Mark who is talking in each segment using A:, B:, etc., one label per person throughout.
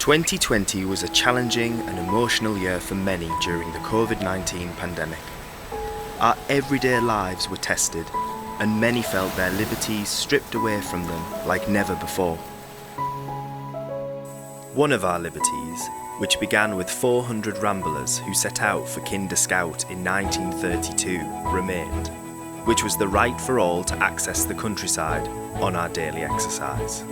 A: 2020 was a challenging and emotional year for many during the COVID-19 pandemic. Our everyday lives were tested, and many felt their liberties stripped away from them like never before. One of our liberties, which began with 400 ramblers who set out for Kinder Scout in 1932, remained, which was the right for all to access the countryside on our daily exercise.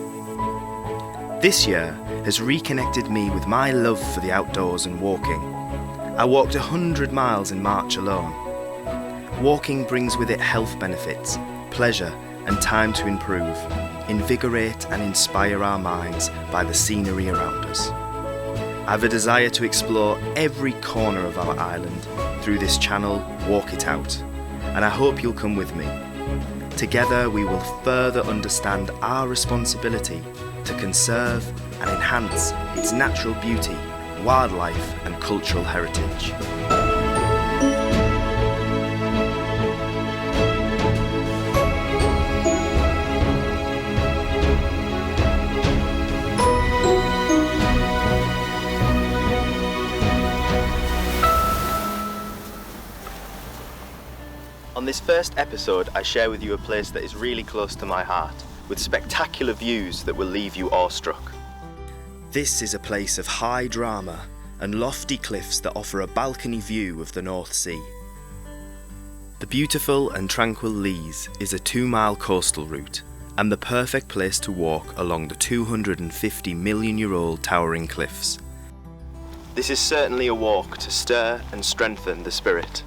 A: This year has reconnected me with my love for the outdoors and walking. I walked 100 miles in March alone. Walking brings with it health benefits, pleasure and time to improve, invigorate and inspire our minds by the scenery around us. I have a desire to explore every corner of our island through this channel, Walk It Out, and I hope you'll come with me. Together we will further understand our responsibility to conserve and enhance its natural beauty, wildlife and cultural heritage. On this first episode, I share with you a place that is really close to my heart, with spectacular views that will leave you awestruck. This is a place of high drama and lofty cliffs that offer a balcony view of the North Sea. The beautiful and tranquil Leas is a 2-mile coastal route and the perfect place to walk along the 250 million-year-old towering cliffs. This is certainly a walk to stir and strengthen the spirit.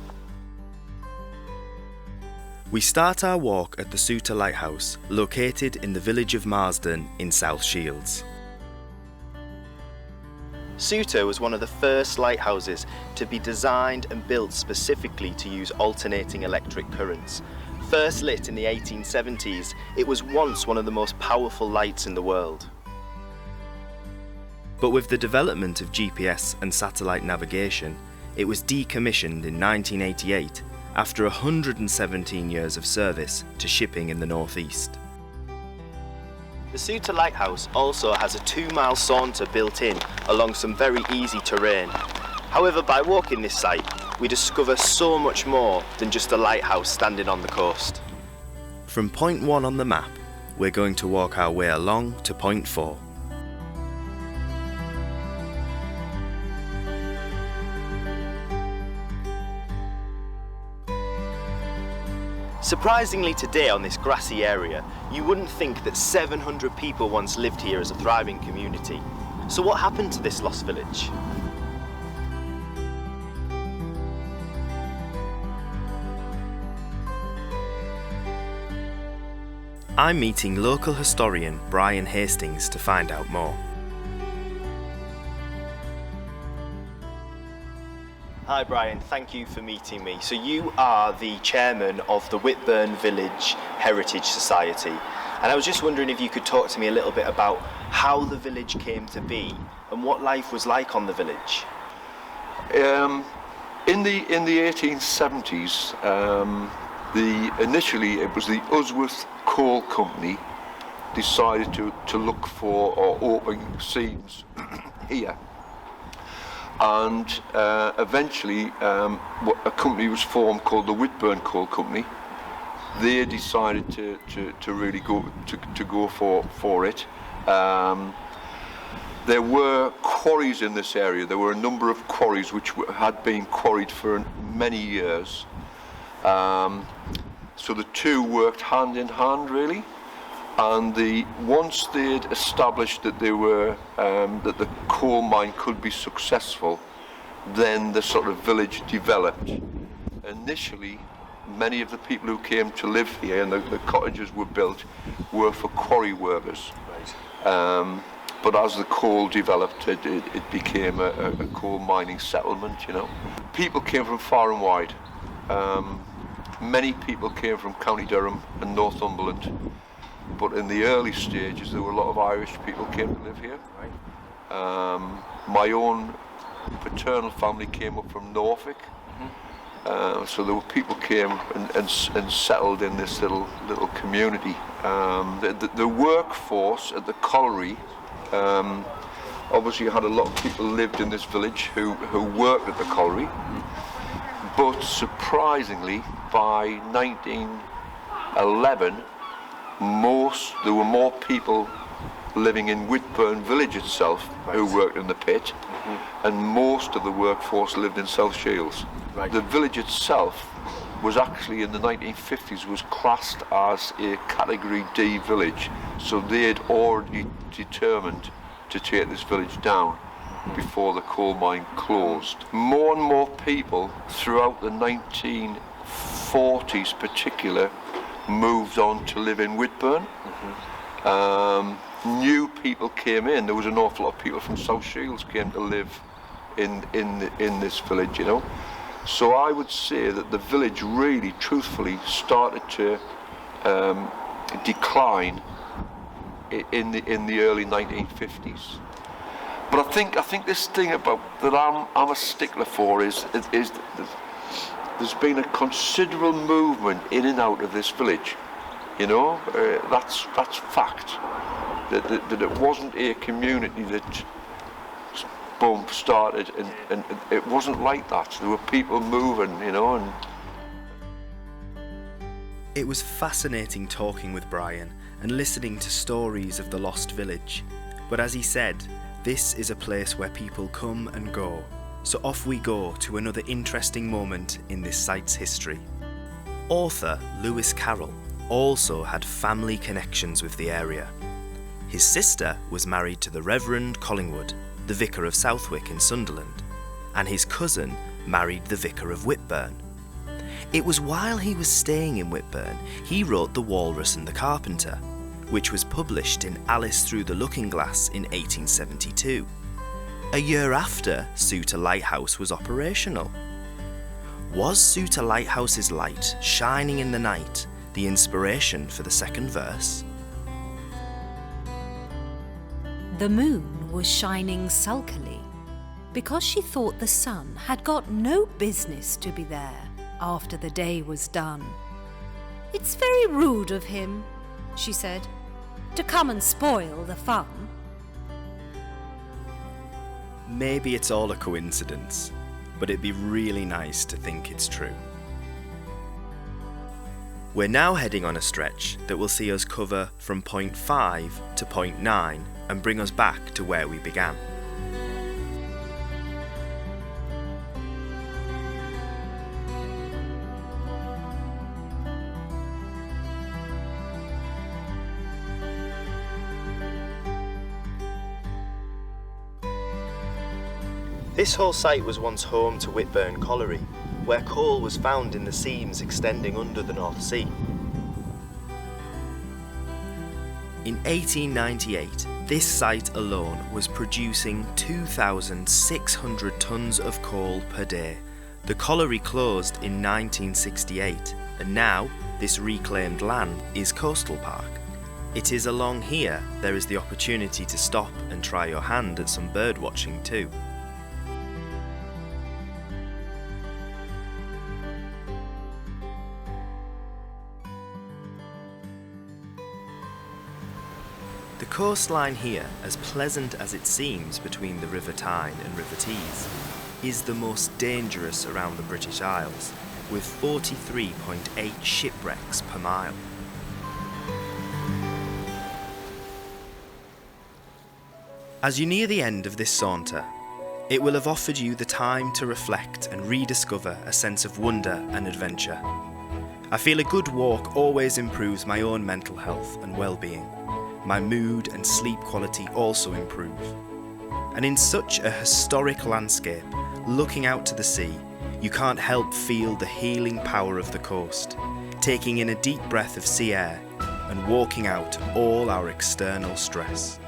A: We start our walk at the Souter Lighthouse, located in the village of Marsden in South Shields. Souter was one of the first lighthouses to be designed and built specifically to use alternating electric currents. First lit in the 1870s, it was once one of the most powerful lights in the world. But with the development of GPS and satellite navigation, it was decommissioned in 1988 after 117 years of service to shipping in the northeast. The Souter Lighthouse also has a 2-mile saunter built in along some very easy terrain. However, by walking this site, we discover so much more than just a lighthouse standing on the coast. From point 1 on the map, we're going to walk our way along to point 4. Surprisingly today on this grassy area, you wouldn't think that 700 people once lived here as a thriving community. So what happened to this lost village? I'm meeting local historian Brian Hastings to find out more. Hi Brian, thank you for meeting me. So you are the chairman of the Whitburn Village Heritage Society, and I was just wondering if you could talk to me a little bit about how the village came to be and what life was like on the village.
B: In the 1870s, initially it was the Usworth Coal Company decided to look for or open seams here. And eventually a company was formed called the Whitburn Coal Company. They decided to really go for it. There were quarries in this area. There were a number of quarries which had been quarried for many years. So the two worked hand in hand really. And once they'd established that that the coal mine could be successful, then the sort of village developed. Initially, many of the people who came to live here and the cottages were built were for quarry workers. Right. But as the coal developed, it became a coal mining settlement, you know. People came from far and wide. Many people came from County Durham and Northumberland. But in the early stages, there were a lot of Irish people came to live here. Right. My own paternal family came up from Norfolk. Mm-hmm. So there were people came and settled in this little community. The workforce at the colliery Obviously you had a lot of people lived in this village who worked at the colliery, but surprisingly by 1911 there were more people living in Whitburn Village itself who worked in the pit, and most of the workforce lived in South Shields.
C: Right.
B: The village itself was actually in the 1950s was classed as a Category D village, so they had already determined to take this village down before the coal mine closed. More and more people throughout the 1940s particular moved on to live in Whitburn. New people came in. There was an awful lot of people from South Shields came to live in this village, you know. So I would say that the village really, truthfully, started to decline in the early 1950s. But I think this thing about that I'm a stickler for is that there's been a considerable movement in and out of this village. You know, that's fact. That it wasn't a community that boom started, and it wasn't like that. There were people moving, you know. And
A: it was fascinating talking with Brian and listening to stories of the lost village. But as he said, this is a place where people come and go. So off we go to another interesting moment in this site's history. Author Lewis Carroll also had family connections with the area. His sister was married to the Reverend Collingwood, the Vicar of Southwick in Sunderland, and his cousin married the Vicar of Whitburn. It was while he was staying in Whitburn he wrote The Walrus and the Carpenter, which was published in Alice Through the Looking Glass in 1872, a year after Souter Lighthouse was operational. Was Souter Lighthouse's light shining in the night the inspiration for the second verse?
D: The moon was shining sulkily because she thought the sun had got no business to be there after the day was done. "It's very rude of him," she said, "to come and spoil the fun."
A: Maybe it's all a coincidence, but it'd be really nice to think it's true. We're now heading on a stretch that will see us cover from point 5 to point 9 and bring us back to where we began. This whole site was once home to Whitburn Colliery, where coal was found in the seams extending under the North Sea. In 1898, this site alone was producing 2,600 tonnes of coal per day. The colliery closed in 1968, and now this reclaimed land is Coastal Park. It is along here there is the opportunity to stop and try your hand at some bird watching too. The coastline here, as pleasant as it seems between the River Tyne and River Tees, is the most dangerous around the British Isles, with 43.8 shipwrecks per mile. As you near the end of this saunter, it will have offered you the time to reflect and rediscover a sense of wonder and adventure. I feel a good walk always improves my own mental health and well-being. My mood and sleep quality also improve. And in such a historic landscape, looking out to the sea, you can't help feel the healing power of the coast, taking in a deep breath of sea air and walking out all our external stress.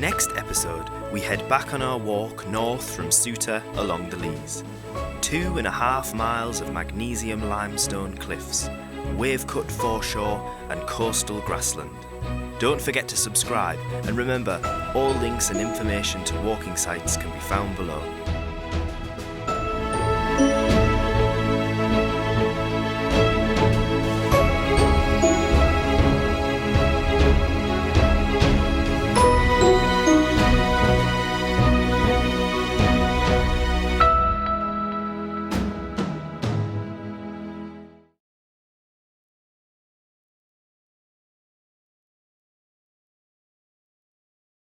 A: Next episode, we head back on our walk north from Souter along the Lees. 2.5 miles of magnesium limestone cliffs, wave-cut foreshore and coastal grassland. Don't forget to subscribe, and remember, all links and information to walking sites can be found below.